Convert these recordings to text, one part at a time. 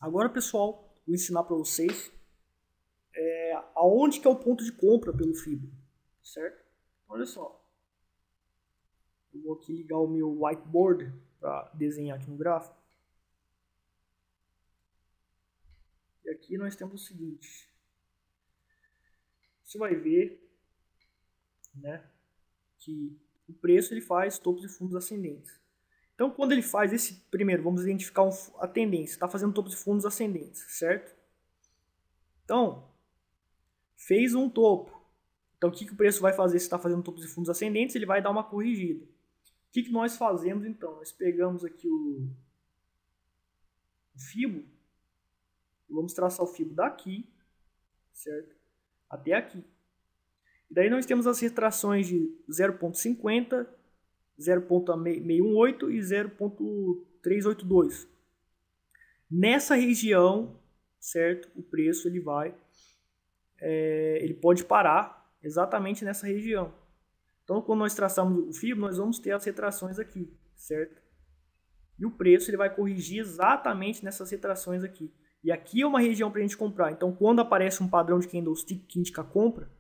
Agora, pessoal, vou ensinar para vocês aonde que é o ponto de compra pelo FIBO, certo? Olha só, eu vou aqui ligar o meu whiteboard para desenhar aqui no gráfico. E aqui nós temos o seguinte, você vai ver, né, que o preço ele faz topos e fundos ascendentes. Então, quando ele faz esse primeiro, vamos identificar a tendência, está fazendo topos e fundos ascendentes, certo? Então, fez um topo. Então, o que o preço vai fazer se está fazendo topos e fundos ascendentes? Ele vai dar uma corrigida. O que nós fazemos, então? Nós pegamos aqui o FIBO, e vamos traçar o FIBO daqui, certo? Até aqui. E daí nós temos as retrações de 0,50, 0,618 e 0,382. Nessa região, certo? O preço ele pode parar exatamente nessa região. Então, quando nós traçamos o FIBO, nós vamos ter as retrações aqui, certo? E o preço ele vai corrigir exatamente nessas retrações aqui. E aqui é uma região para a gente comprar. Então, quando aparece um padrão de candlestick que indica compra,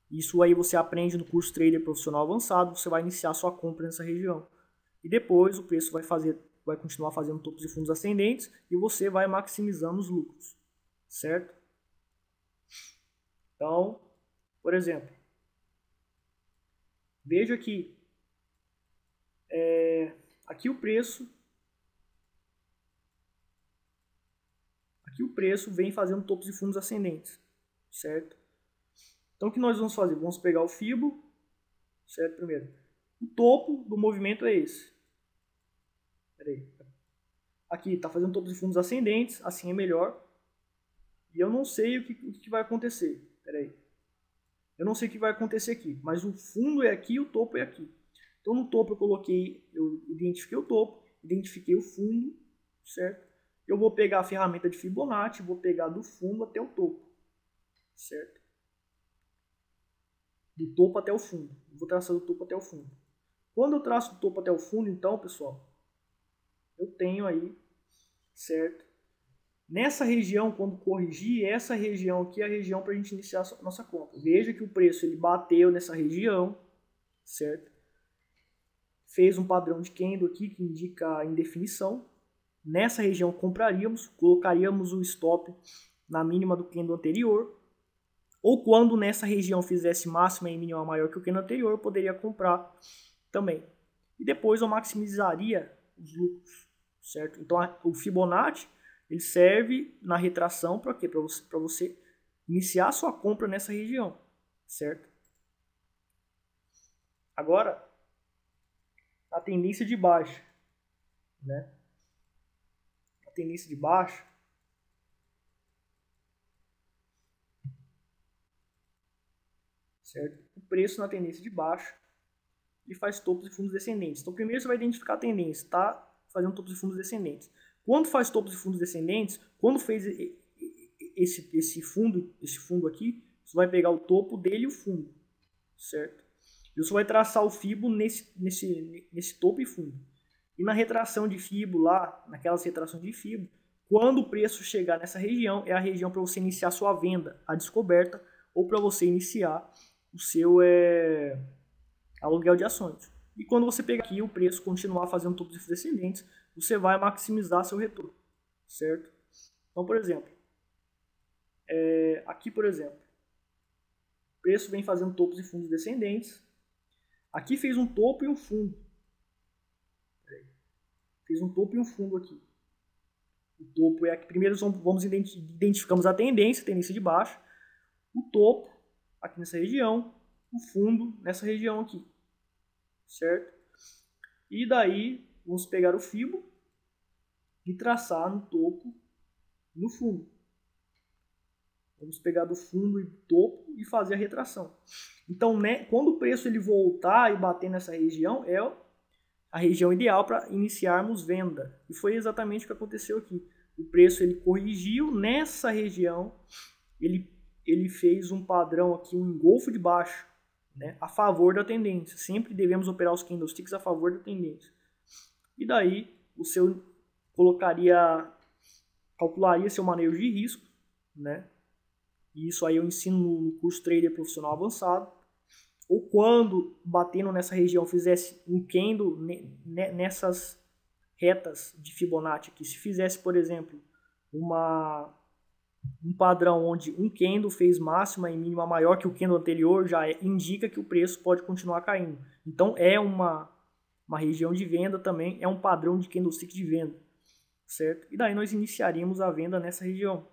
isso aí você aprende no curso Trader Profissional Avançado, você vai iniciar sua compra nessa região. E depois o preço vai continuar fazendo topos e fundos ascendentes e você vai maximizando os lucros, certo? Então, por exemplo, veja que aqui o preço vem fazendo topos e fundos ascendentes, certo? Então, o que nós vamos fazer? Vamos pegar o FIBO, certo? Primeiro, o topo do movimento é esse. Peraí. Aqui está fazendo topos e fundos ascendentes, assim é melhor. E eu não sei o que vai acontecer. Peraí. Eu não sei o que vai acontecer aqui, mas o fundo é aqui e o topo é aqui. Então, no topo eu identifiquei o topo, identifiquei o fundo, certo? Eu vou pegar a ferramenta de Fibonacci, vou pegar do fundo até o topo, certo? Do topo até o fundo. Eu vou traçar do topo até o fundo. Quando eu traço do topo até o fundo, então, pessoal, eu tenho aí, certo? Nessa região, quando corrigir, essa região aqui é a região para a gente iniciar a nossa compra. Veja que o preço ele bateu nessa região, certo? Fez um padrão de candle aqui que indica a indefinição. Nessa região compraríamos, colocaríamos o stop na mínima do candle anterior. Ou quando nessa região fizesse máxima e mínima maior que o candle anterior, eu poderia comprar também. E depois eu maximizaria os lucros, certo? Então o Fibonacci ele serve na retração para quê? Para você iniciar a sua compra nessa região, certo? Agora, a tendência de baixa, né? A tendência de baixa certo? O preço na tendência de baixa ele faz topos e fundos descendentes. Então, primeiro você vai identificar a tendência, tá fazendo topos e fundos descendentes. Quando faz topos e fundos descendentes, quando fez esse fundo aqui, você vai pegar o topo dele e o fundo, certo? E você vai traçar o FIBO nesse topo e fundo. E na retração de FIBO lá, naquelas retrações de FIBO, quando o preço chegar nessa região, é a região para você iniciar sua venda, a descoberta, ou para você iniciar o seu aluguel de ações. E quando você pegar aqui o preço continuar fazendo topos descendentes, você vai maximizar seu retorno, certo? Então, por exemplo, aqui, por exemplo, o preço vem fazendo topos e fundos descendentes. Aqui fez um topo e um fundo. Fez um topo e um fundo aqui. O topo é aqui. Primeiro identificamos a tendência de baixa. O topo aqui nessa região, o fundo nessa região aqui, certo? E daí vamos pegar o FIBO e traçar no topo e no fundo. Vamos pegar do fundo e do topo e fazer a retração. Então, né, quando o preço ele voltar e bater nessa região, é a região ideal para iniciarmos venda. E foi exatamente o que aconteceu aqui. O preço ele corrigiu nessa região, ele fez um padrão aqui, um engolfo de baixo, né, a favor da tendência. Sempre devemos operar os candlesticks a favor da tendência. E daí, colocaria calcularia seu manejo de risco, né? E isso aí eu ensino no curso Trader Profissional Avançado. Ou quando, batendo nessa região, fizesse um candle nessas retas de Fibonacci aqui. Se fizesse, por exemplo, um padrão onde um candle fez máxima e mínima maior que o candle anterior, já indica que o preço pode continuar caindo. Então é uma região de venda também, é um padrão de candlestick de venda, certo? E daí nós iniciaríamos a venda nessa região.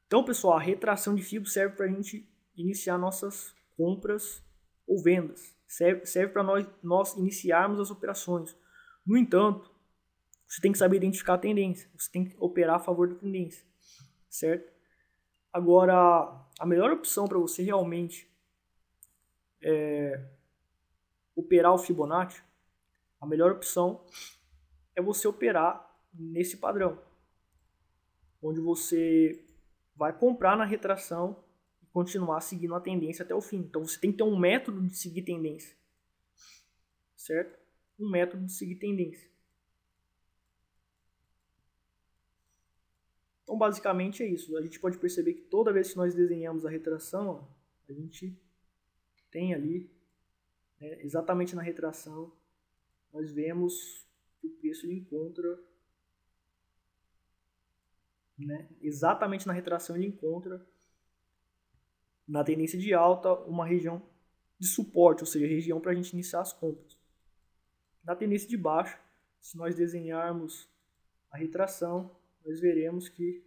Então, pessoal, a retração de FIBO serve para a gente iniciar nossas compras ou vendas. Serve para nós iniciarmos as operações. No entanto, você tem que saber identificar a tendência. Você tem que operar a favor da tendência, certo? Agora, a melhor opção para você realmente operar o Fibonacci, a melhor opção é você operar nesse padrão, onde você vai comprar na retração e continuar seguindo a tendência até o fim. Então você tem que ter um método de seguir tendência, certo? Um método de seguir tendência. Então basicamente é isso. A gente pode perceber que toda vez que nós desenhamos a retração, a gente tem ali, né, exatamente na retração, nós vemos que o preço encontra, né, exatamente na retração ele encontra na tendência de alta uma região de suporte, ou seja, região para a gente iniciar as compras. Na tendência de baixa, se nós desenharmos a retração, nós veremos que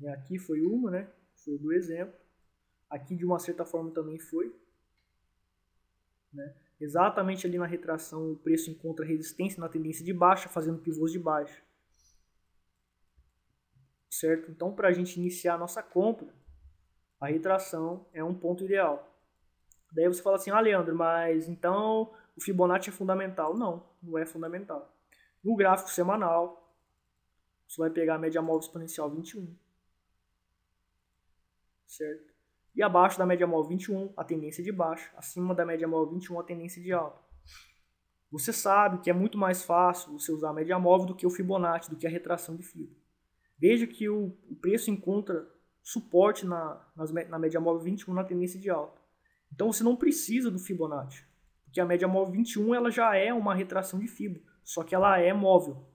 aqui foi uma, né, foi do exemplo, aqui de uma certa forma também foi, né, exatamente ali na retração o preço encontra resistência na tendência de baixa, fazendo pivôs de baixa. Certo? Então, para a gente iniciar a nossa compra, a retração é um ponto ideal. Daí você fala assim, Leandro, mas então o Fibonacci é fundamental. Não, não é fundamental. No gráfico semanal, você vai pegar a média móvel exponencial 21. Certo? E abaixo da média móvel 21, a tendência de baixa. Acima da média móvel 21, a tendência de alta. Você sabe que é muito mais fácil você usar a média móvel do que o Fibonacci, do que a retração de Fibo. Veja que o preço encontra suporte na média móvel 21 na tendência de alta. Então você não precisa do Fibonacci, porque a média móvel 21 ela já é uma retração de Fibo, só que ela é móvel.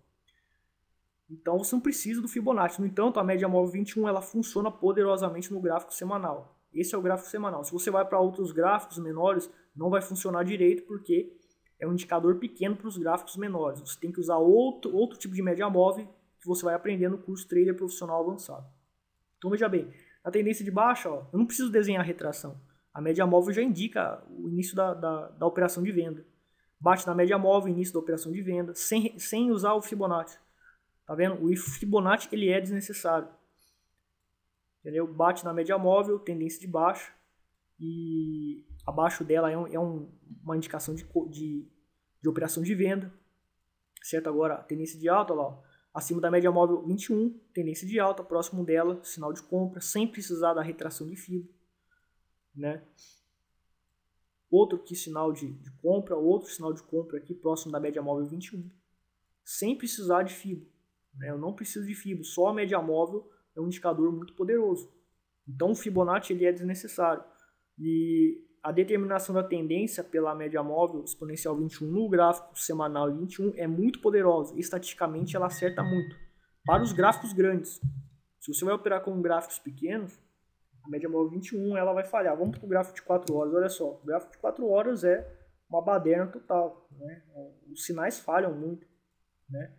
Então você não precisa do Fibonacci. No entanto, a média móvel 21 ela funciona poderosamente no gráfico semanal. Esse é o gráfico semanal. Se você vai para outros gráficos menores, não vai funcionar direito porque é um indicador pequeno para os gráficos menores. Você tem que usar outro tipo de média móvel que você vai aprender no curso Trader Profissional Avançado. Então veja bem, na tendência de baixa, ó, eu não preciso desenhar a retração. A média móvel já indica o início da operação de venda. Bate na média móvel, início da operação de venda, sem usar o Fibonacci. Tá vendo? O Fibonacci ele é desnecessário. Entendeu? Bate na média móvel, tendência de baixa, e abaixo dela uma indicação de operação de venda. Certo? Agora, a tendência de alta, ó, acima da média móvel 21, tendência de alta, próximo dela, sinal de compra, sem precisar da retração de Fibo, né? Outro aqui, sinal de compra, outro sinal de compra aqui, próximo da média móvel 21, sem precisar de Fibo, né? Eu não preciso de Fibo, só a média móvel é um indicador muito poderoso. Então o Fibonacci ele é desnecessário. E a determinação da tendência pela média móvel exponencial 21 no gráfico semanal 21 é muito poderosa. Estatisticamente ela acerta muito. Para os gráficos grandes, se você vai operar com gráficos pequenos, a média móvel 21 ela vai falhar. Vamos para o gráfico de 4 horas. Olha só, o gráfico de 4 horas é uma baderna total, né? Os sinais falham muito, né?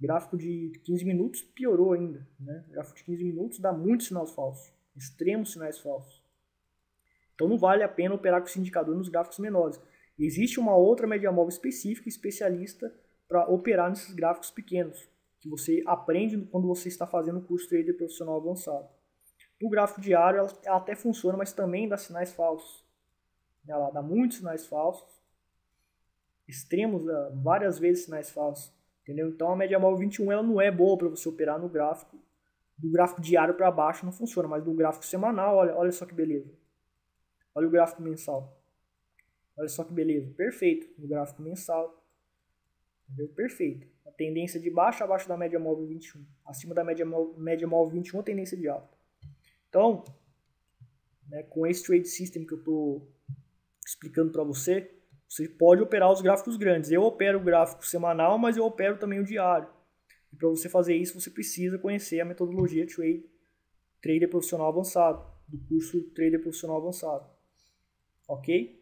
Gráfico de 15 minutos piorou ainda, né? O gráfico de 15 minutos dá muitos sinais falsos, extremos sinais falsos. Então não vale a pena operar com esse indicador nos gráficos menores. Existe uma outra média móvel específica, especialista, para operar nesses gráficos pequenos, que você aprende quando você está fazendo o curso Trader Profissional Avançado. No gráfico diário ela até funciona, mas também dá sinais falsos. Ela dá muitos sinais falsos, extremos, várias vezes sinais falsos. Entendeu? Então a média móvel 21 ela não é boa para você operar no gráfico. Do gráfico diário para baixo não funciona, mas do gráfico semanal, olha só que beleza. Olha o gráfico mensal. Olha só que beleza. Perfeito no gráfico mensal. Entendeu? Perfeito. A tendência de baixa abaixo da média móvel 21. Acima da média móvel 21, a tendência de alta. Então, né, com esse trade system que eu estou explicando para você, você pode operar os gráficos grandes. Eu opero o gráfico semanal, mas eu opero também o diário. E para você fazer isso, você precisa conhecer a metodologia Trader Profissional Avançado, do curso Trader Profissional Avançado. Ok?